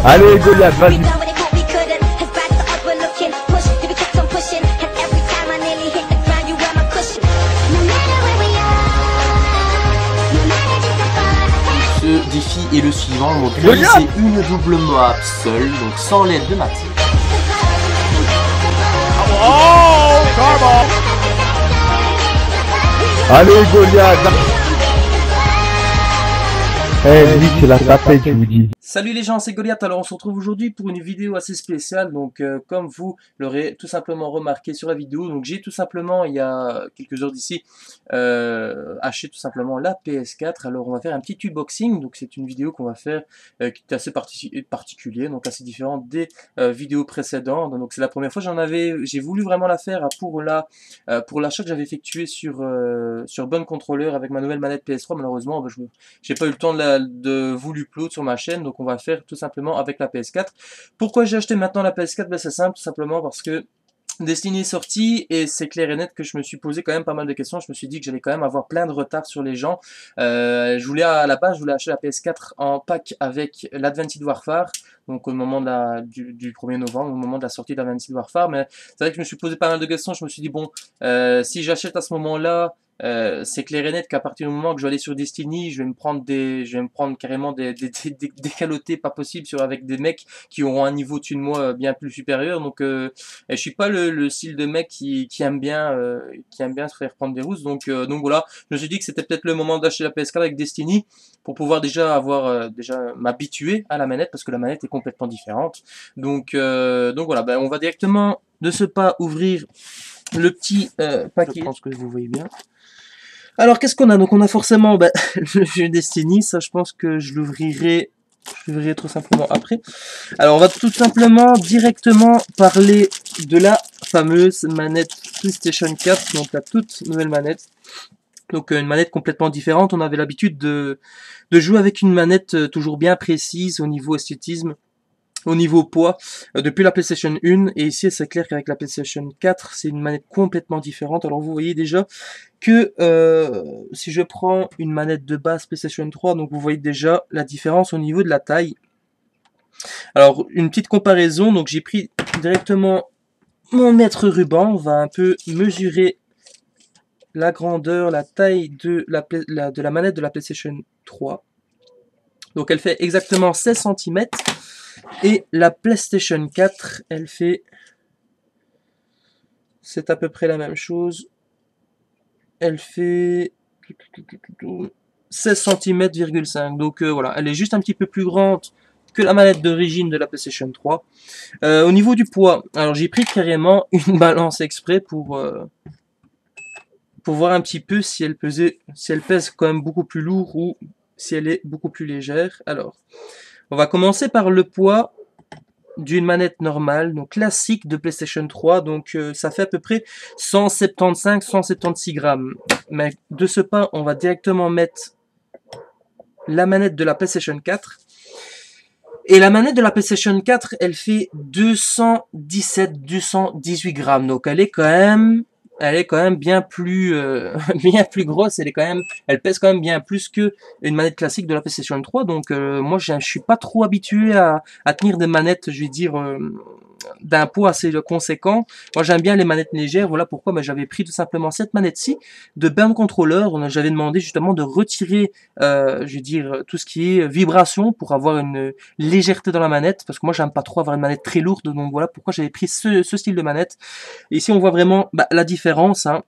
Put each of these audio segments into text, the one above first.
Allez Goliath, vas-y. Ce défi est le suivant, donc réaliser une double map seule, donc sans l'aide de ma team. Allez Goliath. Eh lui c'est la tapette je vous dis. Salut les gens, c'est Goliath. Alors on se retrouve aujourd'hui pour une vidéo assez spéciale. Donc comme vous l'aurez tout simplement remarqué sur la vidéo, donc j'ai tout simplement il y a quelques heures d'ici acheté tout simplement la PS4. Alors on va faire un petit unboxing. Donc c'est une vidéo qu'on va faire qui est assez particulier, donc assez différente des vidéos précédentes. Donc c'est la première fois j'ai voulu vraiment la faire pour l'achat que j'avais effectué sur Bon Controller avec ma nouvelle manette PS3. Malheureusement j'ai pas eu le temps de vous l'upload sur ma chaîne, donc on va faire tout simplement avec la PS4. Pourquoi j'ai acheté maintenant la PS4? Ben c'est simple, tout simplement parce que Destiny est sorti et c'est clair et net que je me suis posé quand même pas mal de questions. Je me suis dit que j'allais quand même avoir plein de retard sur les gens. À la base je voulais acheter la PS4 en pack avec l'Advanced Warfare, donc au moment du 1er novembre, au moment de la sortie d'Advanced Warfare. Mais c'est vrai que je me suis posé pas mal de questions. Je me suis dit bon, si j'achète à ce moment-là, c'est clair et net qu'à partir du moment que je vais aller sur Destiny, je vais me prendre carrément des calotés pas possibles avec des mecs qui auront un niveau dessus de moi bien plus supérieur. Donc je suis pas le style de mec qui aime bien se faire prendre des rousses. Donc voilà, je me suis dit que c'était peut-être le moment d'acheter la PS4 avec Destiny pour pouvoir déjà m'habituer à la manette, parce que la manette est complètement différente. Donc voilà, ben on va directement de ce pas ouvrir le petit paquet. Je pense que vous voyez bien. Alors qu'est-ce qu'on a? Donc on a forcément le jeu Destiny, ça je pense que je l'ouvrirai tout simplement après. Alors on va tout simplement directement parler de la fameuse manette PlayStation 4, donc la toute nouvelle manette. Donc une manette complètement différente. On avait l'habitude de jouer avec une manette toujours bien précise au niveau esthétisme, au niveau poids, depuis la PlayStation 1, et ici c'est clair qu'avec la PlayStation 4 c'est une manette complètement différente. Alors vous voyez déjà que si je prends une manette de base PlayStation 3, donc vous voyez déjà la différence au niveau de la taille. Alors une petite comparaison, donc j'ai pris directement mon mètre ruban, on va un peu mesurer la grandeur, la taille de la manette de la PlayStation 3. Donc elle fait exactement 16 cm. Et la PlayStation 4, elle fait... C'est à peu près la même chose. Elle fait 16 cm,5. Donc voilà, elle est juste un petit peu plus grande que la manette d'origine de la PlayStation 3. Au niveau du poids, alors j'ai pris carrément une balance exprès pour voir un petit peu si elle pèse quand même beaucoup plus lourd ou si elle est beaucoup plus légère. Alors, on va commencer par le poids d'une manette normale, donc classique de PlayStation 3, donc ça fait à peu près 175-176 grammes. Mais de ce pas, on va directement mettre la manette de la PlayStation 4. Et la manette de la PlayStation 4, elle fait 217-218 grammes, donc elle est quand même bien plus grosse. Elle pèse quand même bien plus que une manette classique de la PlayStation 3. Donc moi je suis pas trop habitué à tenir des manettes, je vais dire d'un poids assez conséquent. Moi j'aime bien les manettes légères. Voilà pourquoi j'avais pris tout simplement cette manette-ci de Bon Controller. J'avais demandé justement de retirer je vais dire tout ce qui est vibration pour avoir une légèreté dans la manette, parce que moi j'aime pas trop avoir une manette très lourde. Donc voilà pourquoi j'avais pris ce style de manette. Et ici on voit vraiment la différence, hein.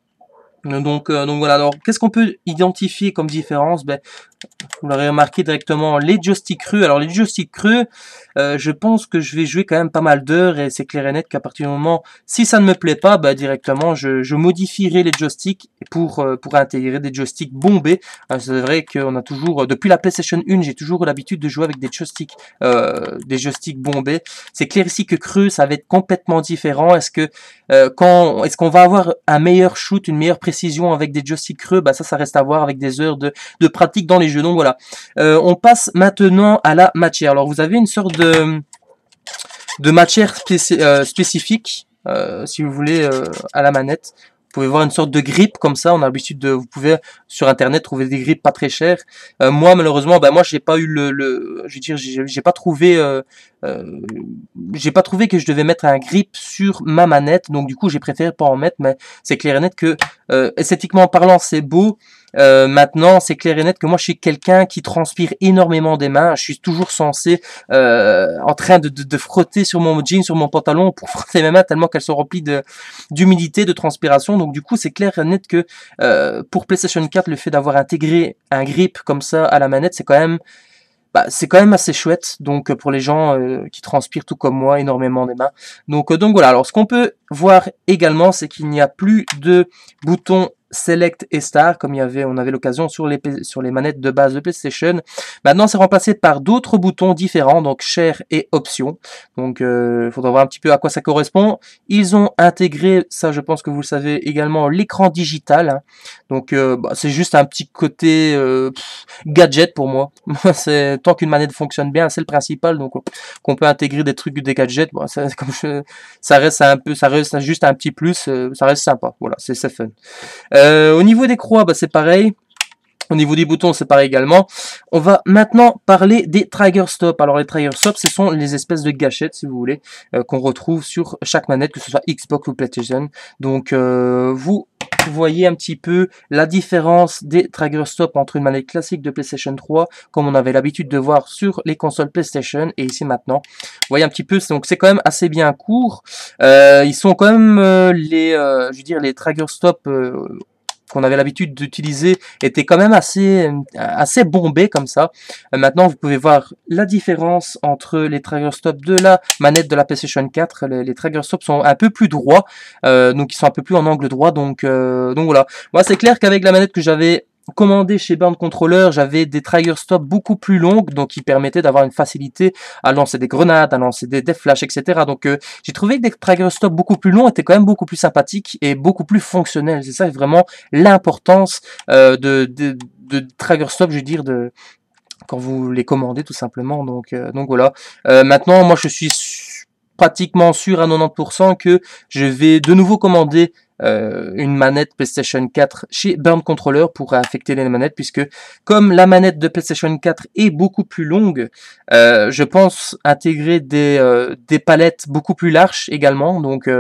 Donc voilà, alors qu'est-ce qu'on peut identifier comme différence? Vous l'aurez remarqué directement, les joysticks creux. Alors les joysticks creux, je pense que je vais jouer quand même pas mal d'heures, et c'est clair et net qu'à partir du moment, si ça ne me plaît pas, directement je modifierai les joysticks pour intégrer des joysticks bombés. C'est vrai qu'on a toujours, depuis la PlayStation 1, j'ai toujours l'habitude de jouer avec des joysticks bombés. C'est clair ici que creux, ça va être complètement différent. Est-ce qu'on va avoir un meilleur shoot, une meilleure précision avec des joysticks creux? Ça reste à voir avec des heures de pratique dans les jeux. Donc voilà, on passe maintenant à la matière. Alors vous avez une sorte de matière spécifique, si vous voulez, à la manette pouvez voir une sorte de grip comme ça. On a l'habitude de, vous pouvez sur internet trouver des grips pas très chères. Moi malheureusement, moi j'ai pas eu je veux dire, j'ai pas trouvé que je devais mettre un grip sur ma manette, donc du coup j'ai préféré pas en mettre. Mais c'est clair et net que esthétiquement parlant c'est beau. Maintenant, c'est clair et net que moi, je suis quelqu'un qui transpire énormément des mains. Je suis toujours censé en train de frotter sur mon jean, sur mon pantalon pour frotter mes mains tellement qu'elles sont remplies d'humidité, de transpiration. Donc du coup, c'est clair et net que pour PlayStation 4, le fait d'avoir intégré un grip comme ça à la manette, c'est quand même assez chouette. Donc pour les gens qui transpirent tout comme moi énormément des mains. Donc voilà. Alors ce qu'on peut voir également, c'est qu'il n'y a plus de boutons Select et Star comme on avait l'occasion sur les manettes de base de PlayStation. Maintenant c'est remplacé par d'autres boutons différents, donc Share et Options. Donc il faudra voir un petit peu à quoi ça correspond. Ils ont intégré, ça je pense que vous le savez également, l'écran digital. Hein. Donc c'est juste un petit côté gadget pour moi. C'est tant qu'une manette fonctionne bien, c'est le principal. Donc qu'on peut intégrer des trucs, des gadgets, bon, ça reste juste un petit plus, ça reste sympa. Voilà, c'est fun. Au niveau des croix, c'est pareil. Au niveau des boutons, c'est pareil également. On va maintenant parler des trigger stop. Alors les trigger stop, ce sont les espèces de gâchettes, si vous voulez, qu'on retrouve sur chaque manette, que ce soit Xbox ou PlayStation. Donc vous voyez un petit peu la différence des trigger stop entre une manette classique de PlayStation 3, comme on avait l'habitude de voir sur les consoles PlayStation, et ici maintenant. Vous voyez un petit peu, donc c'est quand même assez bien court. Ils sont quand même je veux dire, les trigger stop qu'on avait l'habitude d'utiliser était quand même assez bombé comme ça. Maintenant, vous pouvez voir la différence entre les trigger stops de la manette de la PlayStation 4. Les trigger stops sont un peu plus droits, donc ils sont un peu plus en angle droit. Donc voilà. Moi, c'est clair qu'avec la manette que j'avais commandé chez Burn Controller, j'avais des trigger stops beaucoup plus longues, donc qui permettaient d'avoir une facilité à lancer des grenades, à lancer des flashs, etc. Donc j'ai trouvé que des trigger stops beaucoup plus longs étaient quand même beaucoup plus sympathiques et beaucoup plus fonctionnels. C'est ça vraiment l'importance de trigger stop, je veux dire, quand vous les commandez tout simplement. Donc voilà. Maintenant, moi je suis pratiquement sûr à 90% que je vais de nouveau commander une manette PlayStation 4 chez Burn Controller pour affecter les manettes, puisque comme la manette de PlayStation 4 est beaucoup plus longue, je pense intégrer des palettes beaucoup plus larges également. Donc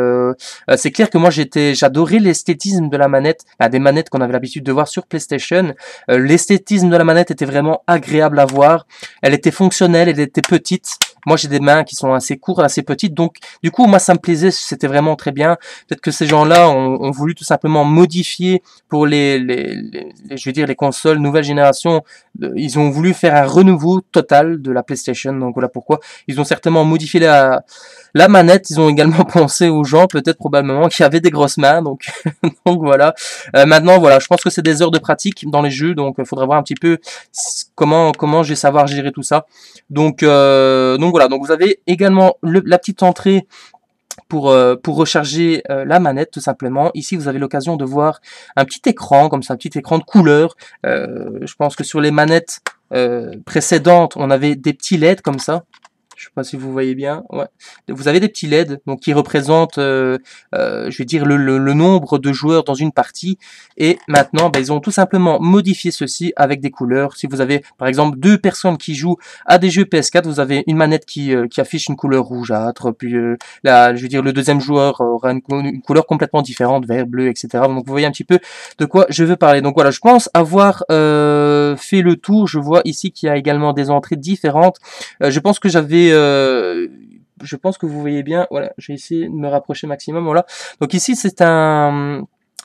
c'est clair que moi j'adorais l'esthétisme de la manette, des manettes qu'on avait l'habitude de voir sur PlayStation. L'esthétisme de la manette était vraiment agréable à voir. Elle était fonctionnelle, elle était petite. Moi j'ai des mains qui sont assez courtes, assez petites, donc du coup moi ça me plaisait, c'était vraiment très bien. Peut-être que ces gens-là ont voulu tout simplement modifier pour je veux dire les consoles nouvelle génération. Ils ont voulu faire un renouveau total de la PlayStation, donc voilà pourquoi ils ont certainement modifié la manette. Ils ont également pensé aux gens, peut-être probablement, qui avaient des grosses mains, donc donc voilà. Maintenant voilà, je pense que c'est des heures de pratique dans les jeux, donc il faudra voir un petit peu comment je vais savoir gérer tout ça. Donc voilà, donc vous avez également la petite entrée pour recharger la manette tout simplement. Ici vous avez l'occasion de voir un petit écran comme ça, un petit écran de couleur. Je pense que sur les manettes précédentes on avait des petits LED comme ça. Je sais pas si vous voyez bien. Ouais. Vous avez des petits LED donc qui représentent, je vais dire le nombre de joueurs dans une partie. Et maintenant, ils ont tout simplement modifié ceci avec des couleurs. Si vous avez par exemple deux personnes qui jouent à des jeux PS4, vous avez une manette qui affiche une couleur rougeâtre. Puis je veux dire le deuxième joueur aura une couleur complètement différente, vert, bleu, etc. Donc vous voyez un petit peu de quoi je veux parler. Donc voilà, je pense avoir fait le tour. Je vois ici qu'il y a également des entrées différentes. Je pense que je pense que vous voyez bien, voilà, j'ai essayé de me rapprocher maximum, voilà. Donc ici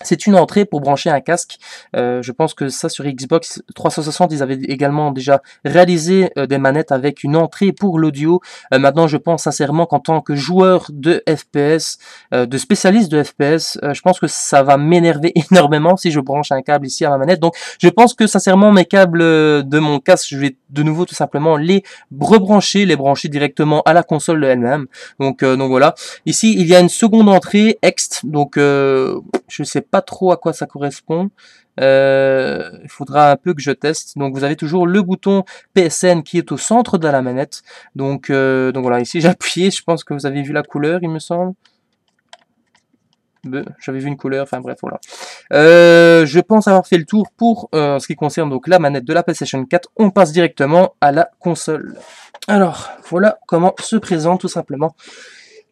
c'est une entrée pour brancher un casque. Je pense que ça sur Xbox 360, ils avaient également déjà réalisé des manettes avec une entrée pour l'audio. Maintenant, je pense sincèrement qu'en tant que joueur de FPS, de spécialiste de FPS, je pense que ça va m'énerver énormément si je branche un câble ici à ma manette. Donc, je pense que sincèrement, mes câbles de mon casque, je vais de nouveau tout simplement les brancher directement à la console elle-même. Donc voilà. Ici, il y a une seconde entrée ext. Donc je sais pas trop à quoi ça correspond. Il faudra un peu que je teste. Donc vous avez toujours le bouton PSN qui est au centre de la manette. Donc voilà, ici j'ai appuyé, je pense que vous avez vu la couleur, il me semble. J'avais vu une couleur, enfin bref, voilà. Je pense avoir fait le tour pour ce qui concerne donc la manette de la PlayStation 4. On passe directement à la console. Alors, voilà comment se présente tout simplement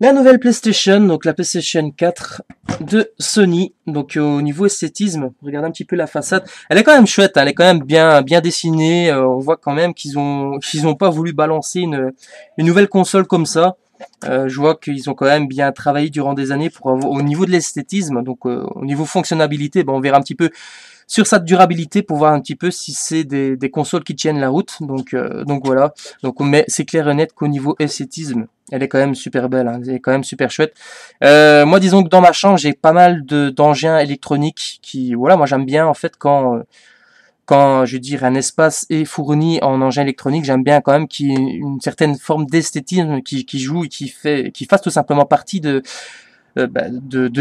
la nouvelle PlayStation, donc la PlayStation 4 de Sony. Donc au niveau esthétisme, regardez un petit peu la façade. Elle est quand même chouette, hein, elle est quand même bien dessinée. On voit quand même qu'ils ont pas voulu balancer une nouvelle console comme ça. Je vois qu'ils ont quand même bien travaillé durant des années pour avoir, au niveau de l'esthétisme, donc au niveau fonctionnalité, on verra un petit peu sur sa durabilité pour voir un petit peu si c'est des consoles qui tiennent la route. Donc voilà. Donc mais c'est clair et net qu'au niveau esthétisme, elle est quand même super belle, hein, elle est quand même super chouette. Moi, disons que dans ma chambre, j'ai pas mal d'engins électroniques qui, voilà, moi j'aime bien en fait quand je veux dire un espace est fourni en engins électroniques, j'aime bien quand même qu'il y ait une certaine forme d'esthétisme qui joue et qui fasse tout simplement partie de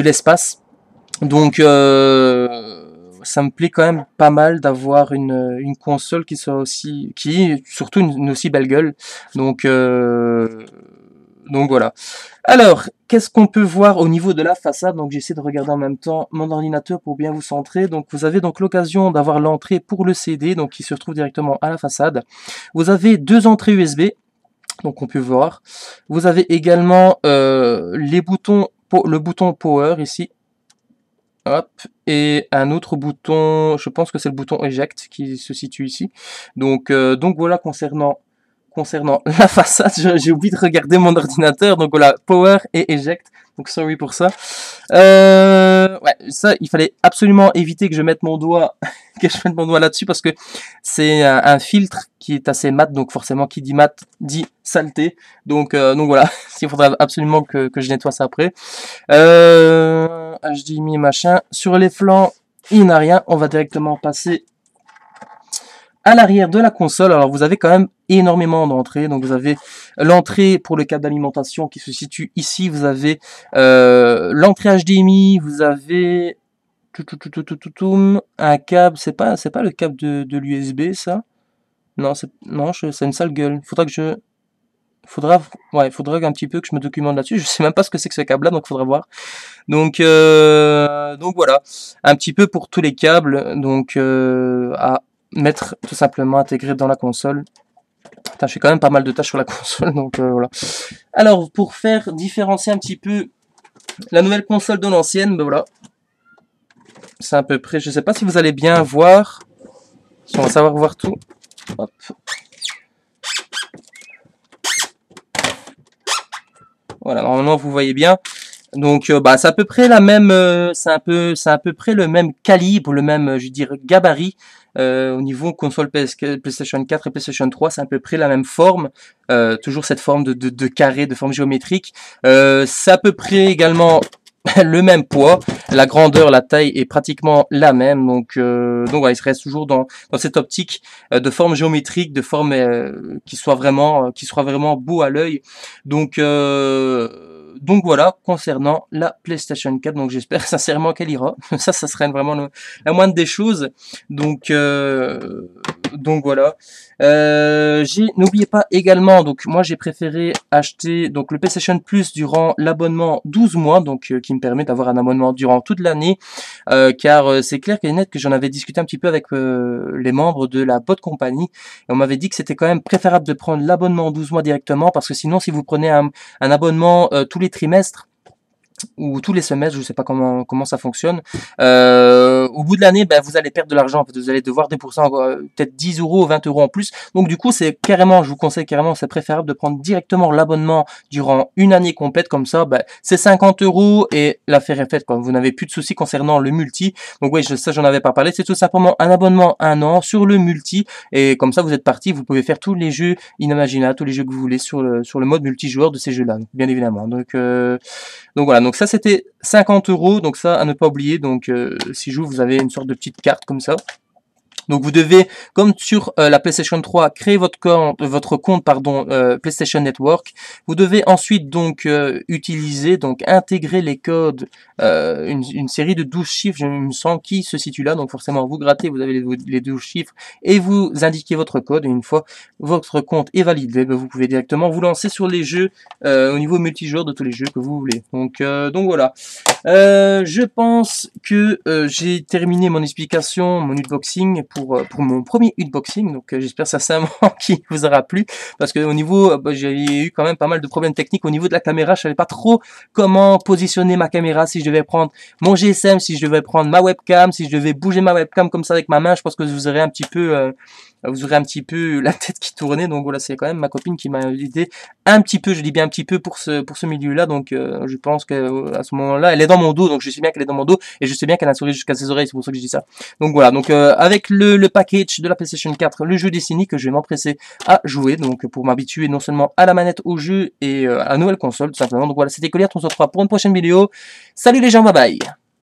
l'espace. Donc ça me plaît quand même pas mal d'avoir une console qui soit aussi, qui est surtout une aussi belle gueule. Donc voilà. Alors, qu'est-ce qu'on peut voir au niveau de la façade? Donc j'essaie de regarder en même temps mon ordinateur pour bien vous centrer. Donc vous avez donc l'occasion d'avoir l'entrée pour le CD, donc qui se retrouve directement à la façade. Vous avez deux entrées USB, donc on peut voir. Vous avez également les boutons, le bouton Power ici. Hop, et un autre bouton, je pense que c'est le bouton Eject qui se situe ici. Donc voilà concernant la façade, j'ai oublié de regarder mon ordinateur, donc voilà, Power et Eject, donc sorry pour ça. Ouais, ça, il fallait absolument éviter que je mette mon doigt, là-dessus, parce que c'est un filtre qui est assez mat, donc forcément, qui dit mat, dit saleté, donc voilà, il faudra absolument que je nettoie ça après. HDMI, machin, sur les flancs, il n'y a rien, on va directement passer à l'arrière de la console. Alors vous avez quand même énormément d'entrées, donc vous avez l'entrée pour le câble d'alimentation qui se situe ici, vous avez l'entrée HDMI, vous avez un câble, c'est pas le câble de l'USB ça, non c'est une sale gueule, faudra un petit peu que je me documente là-dessus, je sais même pas ce que c'est que ce câble là, donc faudra voir. Donc voilà, un petit peu pour tous les câbles, donc à mettre tout simplement intégré dans la console. Putain, je fais quand même pas mal de tâches sur la console, donc voilà. Alors, pour faire différencier un petit peu la nouvelle console de l'ancienne, ben voilà. C'est à peu près, je sais pas si vous allez bien voir, si on va savoir voir tout. Hop. Voilà, normalement vous voyez bien. Donc c'est à peu près la même, c'est à peu près le même calibre, le même, je veux dire, gabarit. Au niveau console PlayStation 4 et PlayStation 3, c'est à peu près la même forme, toujours cette forme de carré, de forme géométrique. C'est à peu près également le même poids, la grandeur, la taille est pratiquement la même, donc voilà, il se reste toujours dans cette optique de forme géométrique, de forme qui soit vraiment beau à l'œil. Donc voilà, concernant la PlayStation 4, donc j'espère sincèrement qu'elle ira. Ça serait vraiment la moindre des choses. Donc voilà. N'oubliez pas également, donc moi j'ai préféré acheter donc le PlayStation Plus durant l'abonnement 12 mois, donc qui me permet d'avoir un abonnement durant toute l'année, car c'est clair qu'il est net que j'en avais discuté un petit peu avec les membres de la Bot Company, et on m'avait dit que c'était quand même préférable de prendre l'abonnement 12 mois directement, parce que sinon si vous prenez un abonnement tous les trimestres, ou tous les semestres, je sais pas comment ça fonctionne. Au bout de l'année, vous allez perdre de l'argent. Vous allez devoir débourser peut-être 10 euros ou 20 euros en plus. Donc du coup, je vous conseille carrément, c'est préférable de prendre directement l'abonnement durant une année complète. Comme ça, c'est 50 euros et l'affaire est faite, quoi. Vous n'avez plus de soucis concernant le multi. Donc oui, ça j'en avais pas parlé. C'est tout simplement un abonnement 1 an sur le multi. Et comme ça, vous êtes parti. Vous pouvez faire tous les jeux inimaginables, tous les jeux que vous voulez sur le mode multijoueur de ces jeux-là, bien évidemment. Donc voilà, donc ça c'était 50 euros, donc ça à ne pas oublier. Donc si vous avez une sorte de petite carte comme ça. Donc vous devez, comme sur la PlayStation 3, créer votre compte PlayStation Network. Vous devez ensuite donc utiliser, donc intégrer les codes, une série de 12 chiffres, je me sens, qui se situe là. Donc forcément vous grattez, vous avez les 12 chiffres et vous indiquez votre code. Et une fois votre compte est validé, ben, vous pouvez directement vous lancer sur les jeux au niveau multijoueur de tous les jeux que vous voulez. Donc voilà. Je pense que j'ai terminé mon explication, mon unboxing pour mon premier unboxing. Donc j'espère sincèrement qu'il vous aura plu, parce que au niveau, j'ai eu quand même pas mal de problèmes techniques au niveau de la caméra. Je savais pas trop comment positionner ma caméra, si je devais prendre mon GSM, si je devais prendre ma webcam, si je devais bouger ma webcam comme ça avec ma main. Je pense que vous aurez un petit peu la tête qui tournait. Donc voilà, c'est quand même ma copine qui m'a aidé un petit peu, je dis bien un petit peu, pour ce milieu-là. Donc je pense que à ce moment-là, elle est dans mon dos, donc je sais bien qu'elle est dans mon dos, et je sais bien qu'elle a un sourire jusqu'à ses oreilles, c'est pour ça que je dis ça. Donc voilà, donc avec le package de la PlayStation 4, le jeu Destiny, que je vais m'empresser à jouer, donc pour m'habituer non seulement à la manette, au jeu et à la nouvelle console, tout simplement. Donc voilà, c'était Goliath, on se retrouve pour une prochaine vidéo. Salut les gens, bye bye.